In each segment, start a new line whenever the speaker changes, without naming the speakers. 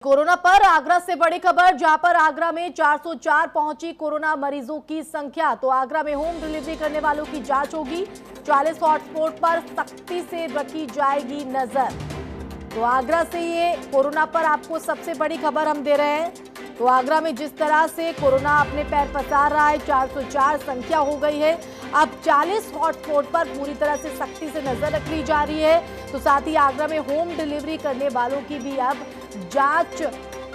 Corona पर आगरा से बड़ी खबर, जहां पर आगरा में 404 पहुंची कोरोना मरीजों की संख्या। तो आगरा में होम डिलीवरी करने वालों की जांच होगी। 40 हॉटस्पॉट पर सख्ती से रखी जाएगी नजर। तो आगरा से ये कोरोना पर आपको सबसे बड़ी खबर हम दे रहे हैं। तो आगरा में जिस तरह से कोरोना अपने पैर पसार रहा है, 404 संख्या हो गई है। अब 40 हॉटस्पॉट पर पूरी तरह से सख्ती से नजर रखी जा रही है। तो साथ ही आगरा में होम डिलीवरी करने वालों की भी अब जांच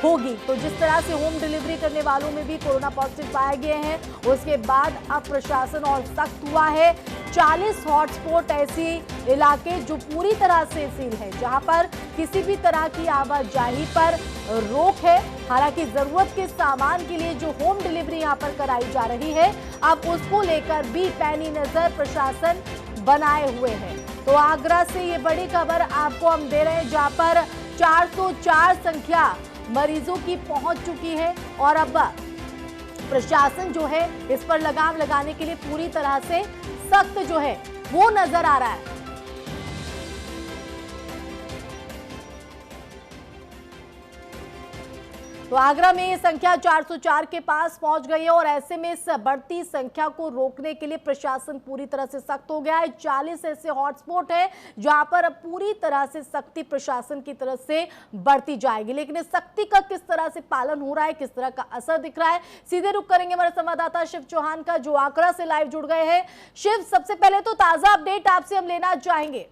होगी। तो जिस तरह से होम डिलीवरी करने वालों में भी कोरोना पॉजिटिव पाए गए हैं, उसके बाद अब प्रशासन और सख्त हुआ है। 40 हॉटस्पॉट ऐसे इलाके जो पूरी तरह से सील है, जहां पर किसी भी तरह की आवाजाही पर रोक है। हालांकि जरूरत के सामान के लिए जो होम डिलीवरी यहां पर कराई जा रही है, अब उसको लेकर भी पैनी नजर प्रशासन बनाए हुए है। तो आगरा से ये बड़ी खबर आपको हम दे रहे हैं, जहां पर 404 संख्या मरीजों की पहुंच चुकी है और अब प्रशासन जो है इस पर लगाम लगाने के लिए पूरी तरह से सख्त जो है वो नजर आ रहा है। तो आगरा में ये संख्या 404 के पास पहुंच गई है और ऐसे में इस बढ़ती संख्या को रोकने के लिए प्रशासन पूरी तरह से सख्त हो गया है। 40 ऐसे हॉटस्पॉट है जहां पर अब पूरी तरह से सख्ती प्रशासन की तरफ से बढ़ती जाएगी। लेकिन इस सख्ती का किस तरह से पालन हो रहा है, किस तरह का असर दिख रहा है, सीधे रुख करेंगे हमारे संवाददाता शिव चौहान का, जो आगरा से लाइव जुड़ गए हैं। शिव, सबसे पहले तो ताजा अपडेट आपसे हम लेना चाहेंगे।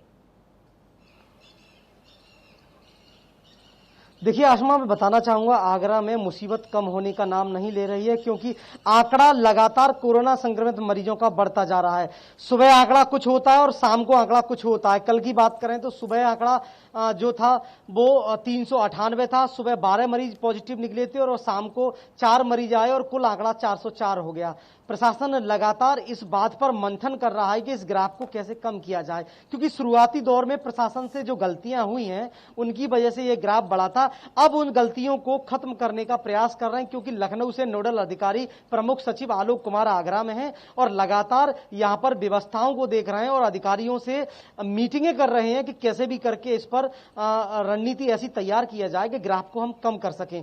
देखिए आसमा, मैं बताना चाहूंगा, आगरा में मुसीबत कम होने का नाम नहीं ले रही है, क्योंकि आंकड़ा लगातार कोरोना संक्रमित मरीजों का बढ़ता जा रहा है। सुबह आंकड़ा कुछ होता है और शाम को आंकड़ा कुछ होता है। कल की बात करें तो सुबह आंकड़ा जो था वो 398 था। सुबह 12 मरीज पॉजिटिव निकले थे और शाम को 4 मरीज आए और कुल आंकड़ा 404 हो गया। प्रशासन लगातार इस बात पर मंथन कर रहा है कि इस ग्राफ को कैसे कम किया जाए, क्योंकि शुरुआती दौर में प्रशासन से जो गलतियां हुई हैं उनकी वजह से ये ग्राफ बढ़ा था। अब उन गलतियों को खत्म करने का प्रयास कर रहे हैं, क्योंकि लखनऊ से नोडल अधिकारी प्रमुख सचिव आलोक कुमार आगरा में हैं और लगातार यहां पर व्यवस्थाओं को देख रहे हैं और अधिकारियों से मीटिंगें कर रहे हैं कि कैसे भी करके इस पर रणनीति ऐसी तैयार किया जाए कि ग्राफ को हम कम कर सकें।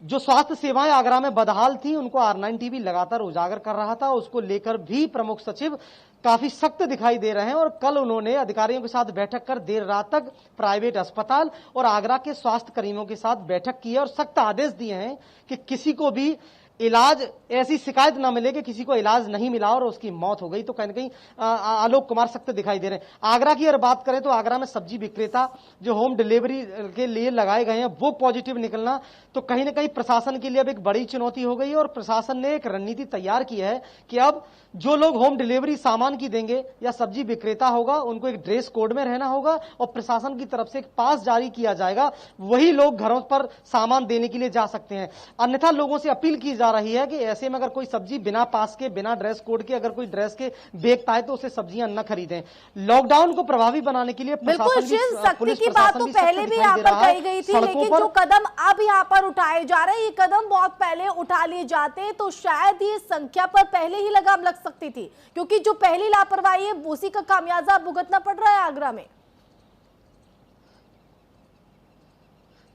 जो स्वास्थ्य सेवाएं आगरा में बदहाल थी उनको R9 टीवी लगातार उजागर कर रहा था, उसको लेकर भी प्रमुख सचिव काफी सख्त दिखाई दे रहे हैं। और कल उन्होंने अधिकारियों के साथ बैठक कर देर रात तक प्राइवेट अस्पताल और आगरा के स्वास्थ्य कर्मियों के साथ बैठक की है और सख्त आदेश दिए हैं कि किसी को भी इलाज, ऐसी शिकायत ना मिले कि किसी को इलाज नहीं मिला और उसकी मौत हो गई। तो कहीं ना कहीं आलोक कुमार सख्त दिखाई दे रहे हैं। आगरा की अगर बात करें तो आगरा में सब्जी विक्रेता जो होम डिलीवरी के लिए लगाए गए हैं वो पॉजिटिव निकलना तो कहीं ना कहीं प्रशासन के लिए अब एक बड़ी चुनौती हो गई है। और प्रशासन ने एक रणनीति तैयार की है कि अब जो लोग होम डिलीवरी सामान की देंगे या सब्जी विक्रेता होगा, उनको एक ड्रेस कोड में रहना होगा और प्रशासन की तरफ से एक पास जारी किया जाएगा, वही लोग घरों पर सामान देने के लिए जा सकते हैं। अन्यथा लोगों से अपील की जा रही है कि ऐसे में अगर कोई सब्जी बिना पास के, बिना ड्रेस कोड के अगर कोई ड्रेस के बेचता है तो उसे सब्जियां न खरीदें। लॉकडाउन को प्रभावी बनाने के लिए
बिल्कुल सख्ती की बात तो पहले भी यहाँ पर कही गई थी, लेकिन जो कदम अब यहाँ पर उठाए जा रहे हैं, ये कदम बहुत पहले उठा लिए जाते तो शायद ये संख्या पर पहले ही लगाम लग सकती थी, क्योंकि जो पहली लापरवाही है उसी का खामियाजा भुगतना पड़ रहा है आगरा में।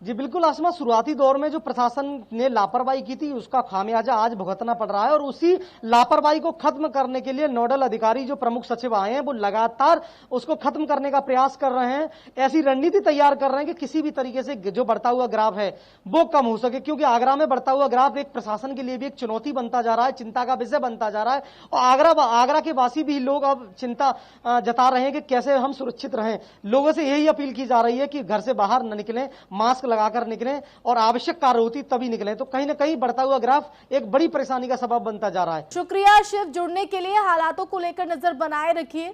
जी बिल्कुल आसमा, शुरुआती दौर में जो प्रशासन ने लापरवाही की थी उसका खामियाजा आज भुगतना पड़ रहा है और उसी लापरवाही को खत्म करने के लिए नोडल अधिकारी जो प्रमुख सचिव आए हैं वो लगातार उसको खत्म करने का प्रयास कर रहे हैं। ऐसी रणनीति तैयार कर रहे हैं कि किसी भी तरीके से जो बढ़ता हुआ ग्राफ है वो कम हो सके, क्योंकि आगरा में बढ़ता हुआ ग्राफ एक प्रशासन के लिए भी एक चुनौती बनता जा रहा है, चिंता का विषय बनता जा रहा है। और आगरा के वासी भी लोग अब चिंता जता रहे हैं कि कैसे हम सुरक्षित रहें। लोगों से यही अपील की जा रही है कि घर से बाहर न निकलें, मास्क लगाकर निकलें और आवश्यक कार्य होती तभी निकलें। तो कहीं ना कहीं बढ़ता हुआ ग्राफ एक बड़ी परेशानी का सबब बनता जा रहा है।
शुक्रिया शिव, जुड़ने के लिए। हालातों को लेकर नजर बनाए रखिए।